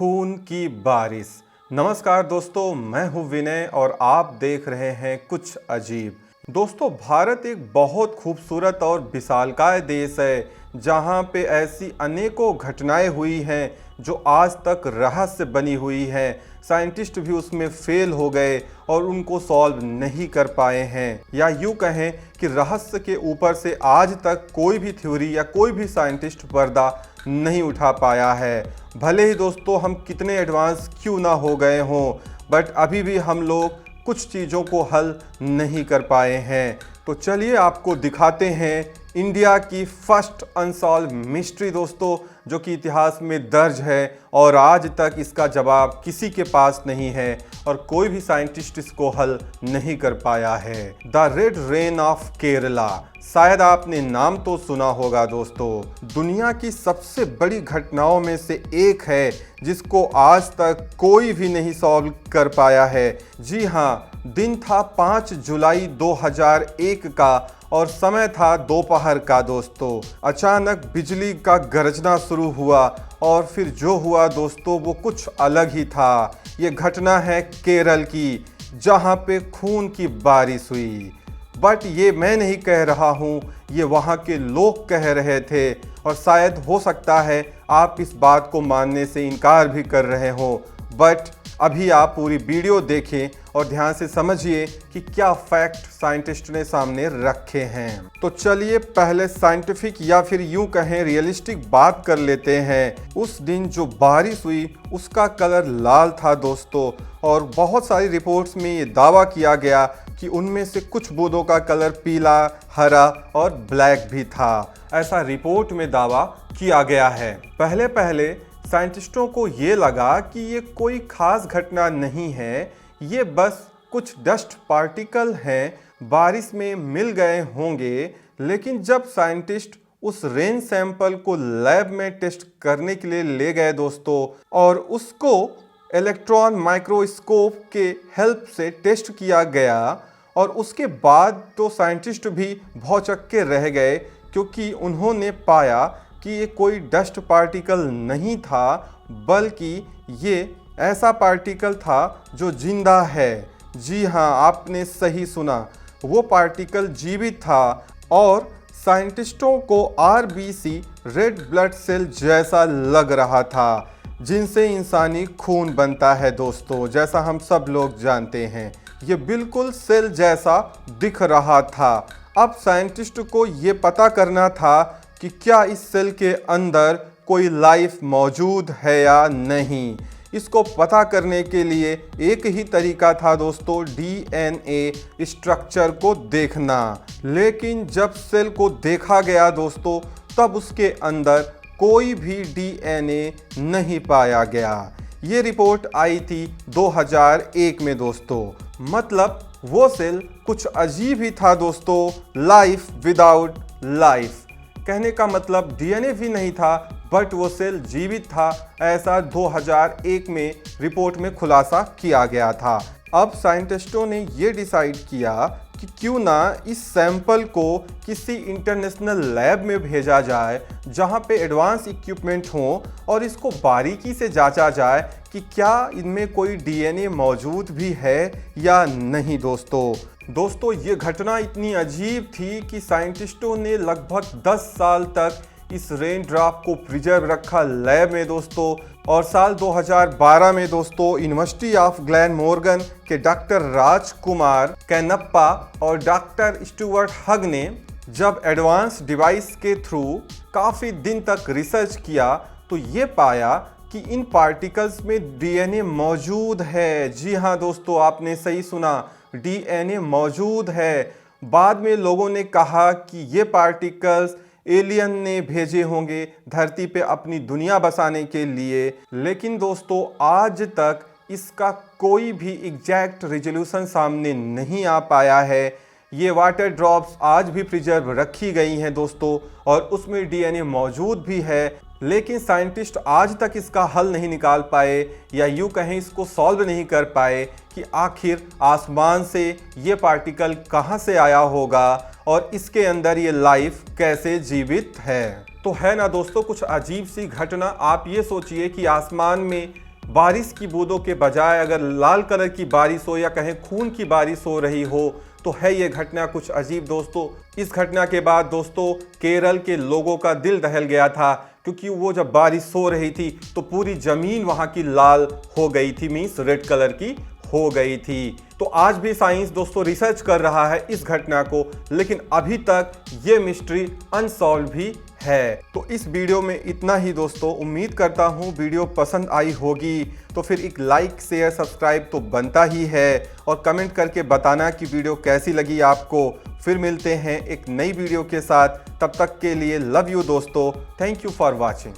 खून की बारिश। नमस्कार दोस्तों, मैं हूं विनय और आप देख रहे हैं कुछ अजीब। दोस्तों, भारत एक बहुत खूबसूरत और विशालकाय देश है जहां पे ऐसी अनेकों घटनाएं हुई हैं जो आज तक रहस्य बनी हुई हैं। साइंटिस्ट भी उसमें फेल हो गए और उनको सॉल्व नहीं कर पाए हैं, या यूँ कहें कि रहस्य के ऊपर से आज तक कोई भी थ्योरी या कोई भी साइंटिस्ट पर्दा नहीं उठा पाया है। भले ही दोस्तों हम कितने एडवांस क्यों ना हो गए हों, बट अभी भी हम लोग कुछ चीज़ों को हल नहीं कर पाए हैं। तो चलिए आपको दिखाते हैं इंडिया की फर्स्ट अनसॉल्व मिस्ट्री दोस्तों, जो कि इतिहास में दर्ज है और आज तक इसका जवाब किसी के पास नहीं है और कोई भी साइंटिस्ट इसको हल नहीं कर पाया है। The red rain of Kerala, शायद आपने नाम तो सुना होगा दोस्तों। दुनिया की सबसे बड़ी घटनाओं में से एक है जिसको आज तक कोई भी नहीं सॉल्व कर पाया है। जी हाँ, दिन था 5 जुलाई 2001 का और समय था दोपहर का दोस्तों। अचानक बिजली का गरजना शुरू हुआ और फिर जो हुआ दोस्तों वो कुछ अलग ही था। ये घटना है केरल की, जहाँ पे खून की बारिश हुई। बट ये मैं नहीं कह रहा हूँ, ये वहाँ के लोग कह रहे थे और शायद हो सकता है आप इस बात को मानने से इनकार भी कर रहे हो। बट अभी आप पूरी वीडियो देखें और ध्यान से समझिए कि क्या फैक्ट साइंटिस्ट ने सामने रखे हैं। तो चलिए पहले साइंटिफिक या फिर यूं कहें रियलिस्टिक बात कर लेते हैं। उस दिन जो बारिश हुई उसका कलर लाल था दोस्तों, और बहुत सारी रिपोर्ट्स में ये दावा किया गया कि उनमें से कुछ बूंदों का कलर पीला, हरा और ब्लैक भी था। ऐसा रिपोर्ट में दावा किया गया है। पहले पहले साइंटिस्टों को ये लगा कि ये कोई खास घटना नहीं है, ये बस कुछ डस्ट पार्टिकल हैं, बारिश में मिल गए होंगे। लेकिन जब साइंटिस्ट उस रेन सैंपल को लैब में टेस्ट करने के लिए ले गए दोस्तों और उसको इलेक्ट्रॉन माइक्रोस्कोप के हेल्प से टेस्ट किया गया, और उसके बाद तो साइंटिस्ट भी भौचक्के रह गए, क्योंकि उन्होंने पाया कि ये कोई डस्ट पार्टिकल नहीं था, बल्कि ये ऐसा पार्टिकल था जो जिंदा है। जी हाँ, आपने सही सुना, वो पार्टिकल जीवित था और साइंटिस्टों को आरबीसी रेड ब्लड सेल जैसा लग रहा था, जिनसे इंसानी खून बनता है दोस्तों, जैसा हम सब लोग जानते हैं। ये बिल्कुल सेल जैसा दिख रहा था। अब साइंटिस्ट को ये पता करना था कि क्या इस सेल के अंदर कोई लाइफ मौजूद है या नहीं। इसको पता करने के लिए एक ही तरीका था दोस्तों, डीएनए स्ट्रक्चर को देखना। लेकिन जब सेल को देखा गया दोस्तों, तब उसके अंदर कोई भी डीएनए नहीं पाया गया। ये रिपोर्ट आई थी 2001 में दोस्तों। मतलब वो सेल कुछ अजीब ही था दोस्तों, लाइफ विदाउट लाइफ। कहने का मतलब डीएनए भी नहीं था, बट वो सेल जीवित था, ऐसा 2001 में रिपोर्ट में खुलासा किया गया था। अब साइंटिस्टों ने ये डिसाइड किया कि क्यों ना इस सैंपल को किसी इंटरनेशनल लैब में भेजा जाए, जहां पे एडवांस इक्विपमेंट हो और इसको बारीकी से जांचा जाए कि क्या इनमें कोई डीएनए मौजूद भी है या नहीं दोस्तों, ये घटना इतनी अजीब थी कि साइंटिस्टों ने लगभग 10 साल तक इस रेन ड्रॉप को प्रिजर्व रखा लैब में दोस्तों। और साल 2012 में दोस्तों यूनिवर्सिटी ऑफ ग्लेनमोर्गन के डॉक्टर राजकुमार कैनप्पा और डॉक्टर स्टुअर्ट हग ने जब एडवांस डिवाइस के थ्रू काफ़ी दिन तक रिसर्च किया, तो ये पाया कि इन पार्टिकल्स में डीएनए मौजूद है। जी हाँ दोस्तों, आपने सही सुना, डीएनए मौजूद है। बाद में लोगों ने कहा कि ये पार्टिकल्स एलियन ने भेजे होंगे धरती पे अपनी दुनिया बसाने के लिए। लेकिन दोस्तों, आज तक इसका कोई भी एग्जैक्ट रिजोल्यूशन सामने नहीं आ पाया है। ये वाटर ड्रॉप्स आज भी प्रिजर्व रखी गई हैं दोस्तों, और उसमें डीएनए मौजूद भी है। लेकिन साइंटिस्ट आज तक इसका हल नहीं निकाल पाए, या यूँ कहें इसको सॉल्व नहीं कर पाए कि आखिर आसमान से ये पार्टिकल कहाँ से आया होगा और इसके अंदर ये लाइफ कैसे जीवित है। तो है ना दोस्तों कुछ अजीब सी घटना। आप ये सोचिए कि आसमान में बारिश की बूंदों के बजाय अगर लाल कलर की बारिश हो या कहें खून की बारिश हो रही हो तो है ये घटना कुछ अजीब दोस्तों। इस घटना के बाद दोस्तों केरल के लोगों का दिल दहल गया था, क्योंकि वो जब बारिश हो रही थी तो पूरी जमीन वहां की लाल हो गई थी, मीन्स रेड कलर की हो गई थी। तो आज भी साइंस दोस्तों रिसर्च कर रहा है इस घटना को, लेकिन अभी तक ये मिस्ट्री अनसॉल्व भी है। तो इस वीडियो में इतना ही दोस्तों। उम्मीद करता हूँ वीडियो पसंद आई होगी, तो फिर एक लाइक शेयर सब्सक्राइब तो बनता ही है, और कमेंट करके बताना कि वीडियो कैसी लगी आपको। फिर मिलते हैं एक नई वीडियो के साथ, तब तक के लिए लव यू दोस्तों। Thank you for watching.